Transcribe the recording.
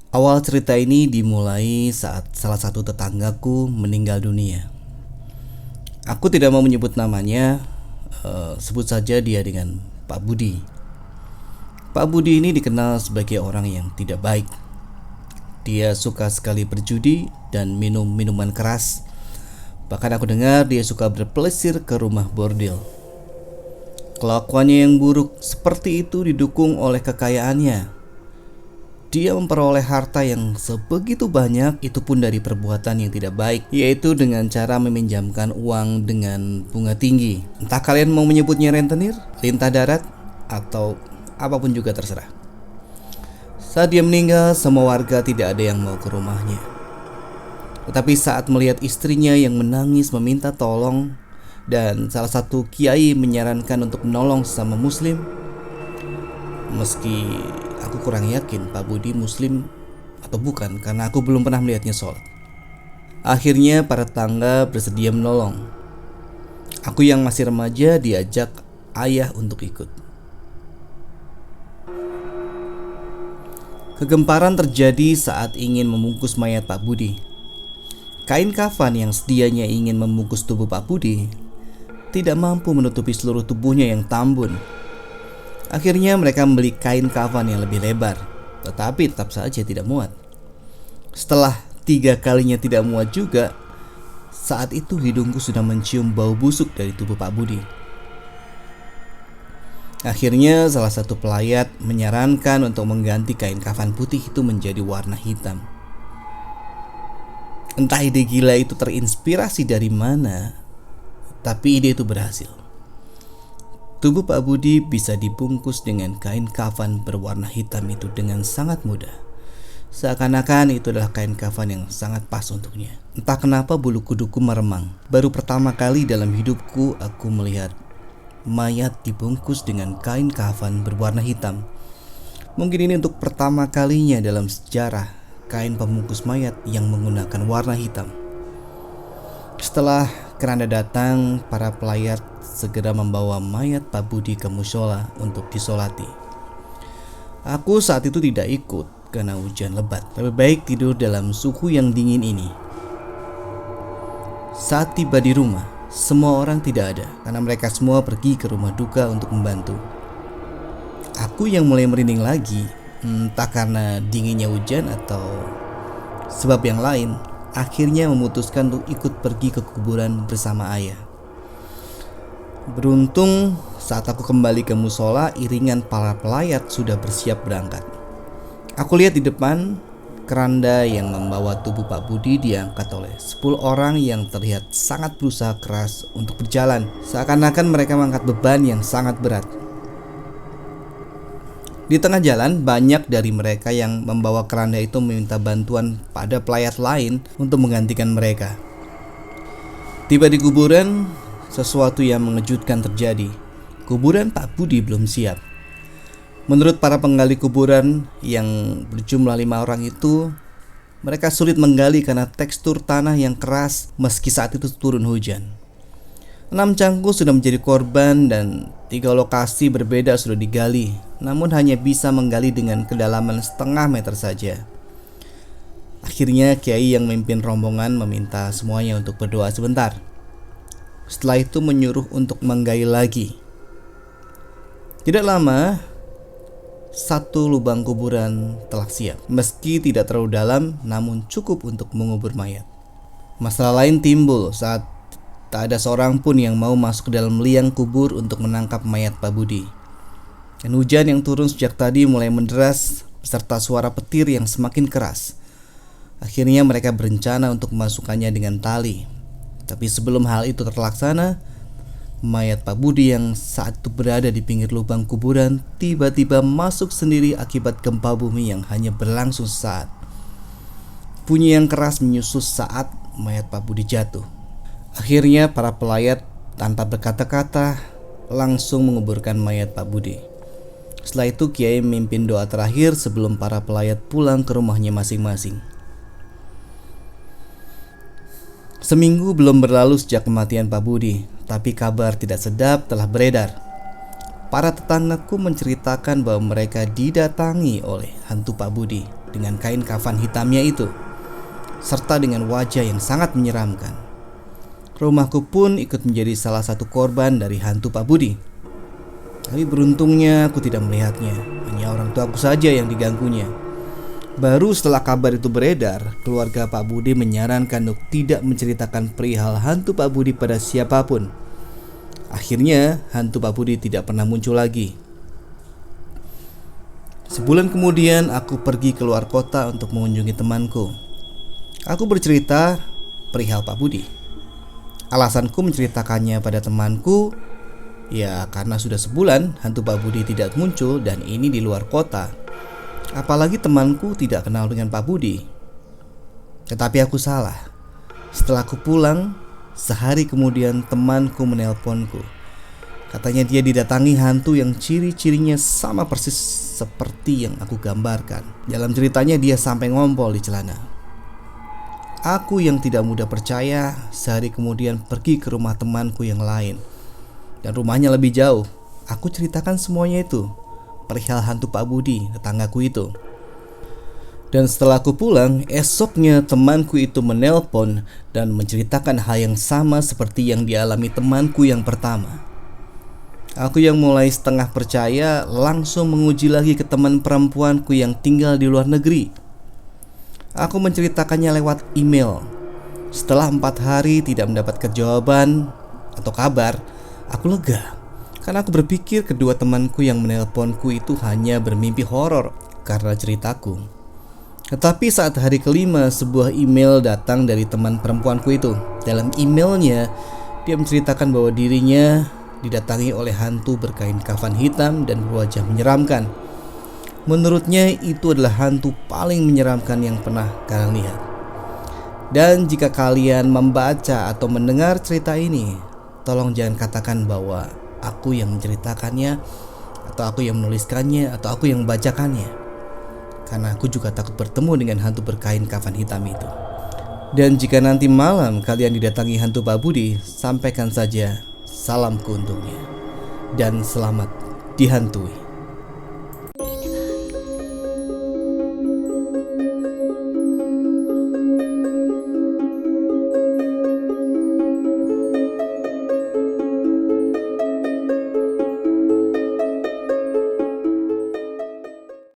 Awal cerita ini dimulai saat salah satu tetanggaku meninggal dunia. Aku tidak mau menyebut namanya, sebut saja dia dengan Pak Budi. Pak Budi ini dikenal sebagai orang yang tidak baik. Dia suka sekali berjudi dan minum minuman keras. Bahkan aku dengar dia suka berpelesir ke rumah bordil. Kelakuannya yang buruk seperti itu didukung oleh kekayaannya. Dia memperoleh harta yang sebegitu banyak, itu pun dari perbuatan yang tidak baik, yaitu dengan cara meminjamkan uang dengan bunga tinggi. Entah kalian mau menyebutnya rentenir, lintah darat, atau apapun juga terserah. Saat dia meninggal, semua warga tidak ada yang mau ke rumahnya. Tetapi saat melihat istrinya yang menangis meminta tolong, dan salah satu kiai menyarankan untuk menolong sesama muslim, meski aku kurang yakin Pak Budi muslim atau bukan karena aku belum pernah melihatnya sholat. Akhirnya para tetangga bersedia menolong. Aku yang masih remaja diajak ayah untuk ikut. Kegemparan terjadi saat ingin membungkus mayat Pak Budi. Kain kafan yang sedianya ingin membungkus tubuh Pak Budi tidak mampu menutupi seluruh tubuhnya yang tambun. Akhirnya mereka membeli kain kafan yang lebih lebar, tetapi tetap saja tidak muat. Setelah 3 kalinya tidak muat juga, saat itu hidungku sudah mencium bau busuk dari tubuh Pak Budi. Akhirnya salah satu pelayat menyarankan untuk mengganti kain kafan putih itu menjadi warna hitam. Entah ide gila itu terinspirasi dari mana, tapi ide itu berhasil. Tubuh Pak Budi bisa dibungkus dengan kain kafan berwarna hitam itu dengan sangat mudah. Seakan-akan itu adalah kain kafan yang sangat pas untuknya. Entah kenapa bulu kuduku meremang. Baru pertama kali dalam hidupku aku melihat mayat dibungkus dengan kain kafan berwarna hitam. Mungkin ini untuk pertama kalinya dalam sejarah kain pembungkus mayat yang menggunakan warna hitam. Setelah keranda datang, para pelayat segera membawa mayat Pak Budi ke mushola untuk disolati. Aku saat itu tidak ikut karena hujan lebat. Lebih baik tidur dalam suhu yang dingin ini. Saat tiba di rumah, semua orang tidak ada karena mereka semua pergi ke rumah duka untuk membantu. Aku yang mulai merinding lagi, entah karena dinginnya hujan atau sebab yang lain. Akhirnya memutuskan untuk ikut pergi ke kuburan bersama ayah. Beruntung saat aku kembali ke musola, iringan para pelayat sudah bersiap berangkat. Aku lihat di depan, keranda yang membawa tubuh Pak Budi diangkat oleh 10 orang yang terlihat sangat berusaha keras untuk berjalan. Seakan-akan mereka mengangkat beban yang sangat berat. Di tengah jalan, banyak dari mereka yang membawa keranda itu meminta bantuan pada pelayat lain untuk menggantikan mereka. Tiba di kuburan, sesuatu yang mengejutkan terjadi. Kuburan Pak Budi belum siap. Menurut para penggali kuburan yang berjumlah 5 orang itu, mereka sulit menggali karena tekstur tanah yang keras meski saat itu turun hujan. 6 cangkul sudah menjadi korban dan 3 lokasi berbeda sudah digali, namun hanya bisa menggali dengan kedalaman setengah meter saja. Akhirnya kiai yang memimpin rombongan meminta semuanya untuk berdoa sebentar. Setelah itu menyuruh untuk menggali lagi. Tidak lama, 1 lubang kuburan telah siap. Meski tidak terlalu dalam, namun cukup untuk mengubur mayat. Masalah lain timbul saat tak ada seorang pun yang mau masuk ke dalam liang kubur untuk menangkap mayat Pak Budi. Dan hujan yang turun sejak tadi mulai menderas beserta suara petir yang semakin keras. Akhirnya mereka berencana untuk memasukkannya dengan tali. Tapi sebelum hal itu terlaksana, mayat Pak Budi yang saat itu berada di pinggir lubang kuburan tiba-tiba masuk sendiri akibat gempa bumi yang hanya berlangsung sesaat. Bunyi yang keras menyusul saat mayat Pak Budi jatuh. Akhirnya para pelayat tanpa berkata-kata langsung menguburkan mayat Pak Budi. Setelah itu kiai memimpin doa terakhir sebelum para pelayat pulang ke rumahnya masing-masing. Seminggu belum berlalu sejak kematian Pak Budi, tapi kabar tidak sedap telah beredar. Para tetanggaku menceritakan bahwa mereka didatangi oleh hantu Pak Budi. dengan kain kafan hitamnya itu, serta dengan wajah yang sangat menyeramkan. Rumahku pun ikut menjadi salah satu korban dari hantu Pak Budi. Tapi beruntungnya aku tidak melihatnya, hanya orang tuaku saja yang diganggunya. Baru setelah kabar itu beredar, keluarga Pak Budi menyarankan untuk tidak menceritakan perihal hantu Pak Budi pada siapapun. Akhirnya, hantu Pak Budi tidak pernah muncul lagi. Sebulan kemudian, aku pergi keluar kota untuk mengunjungi temanku. Aku bercerita perihal Pak Budi. Alasanku menceritakannya pada temanku, ya karena sudah sebulan hantu Pak Budi tidak muncul dan ini di luar kota. Apalagi temanku tidak kenal dengan Pak Budi. Tetapi aku salah. Setelah aku pulang, sehari kemudian temanku menelponku. Katanya dia didatangi hantu yang ciri-cirinya sama persis seperti yang aku gambarkan. Dalam ceritanya dia sampai ngompol di celana. Aku yang tidak mudah percaya, sehari kemudian pergi ke rumah temanku yang lain. Dan rumahnya lebih jauh. Aku ceritakan semuanya itu, perihal hantu Pak Budi, tetanggaku itu. Dan setelah aku pulang, esoknya temanku itu menelpon dan menceritakan hal yang sama seperti yang dialami temanku yang pertama. Aku yang mulai setengah percaya langsung menguji lagi ke teman perempuanku yang tinggal di luar negeri. Aku menceritakannya lewat email. Setelah 4 hari tidak mendapatkan jawaban atau kabar, aku lega. Karena aku berpikir kedua temanku yang menelponku itu hanya bermimpi horor karena ceritaku. Tetapi saat hari kelima, sebuah email datang dari teman perempuanku itu. Dalam emailnya, dia menceritakan bahwa dirinya didatangi oleh hantu berkain kafan hitam dan berwajah menyeramkan. Menurutnya itu adalah hantu paling menyeramkan yang pernah kalian lihat. Dan jika kalian membaca atau mendengar cerita ini, tolong jangan katakan bahwa aku yang menceritakannya, atau aku yang menuliskannya, atau aku yang membacakannya. Karena aku juga takut bertemu dengan hantu berkain kafan hitam itu. Dan jika nanti malam kalian didatangi hantu Pak Budi, sampaikan saja salamku untuknya. Dan selamat dihantui.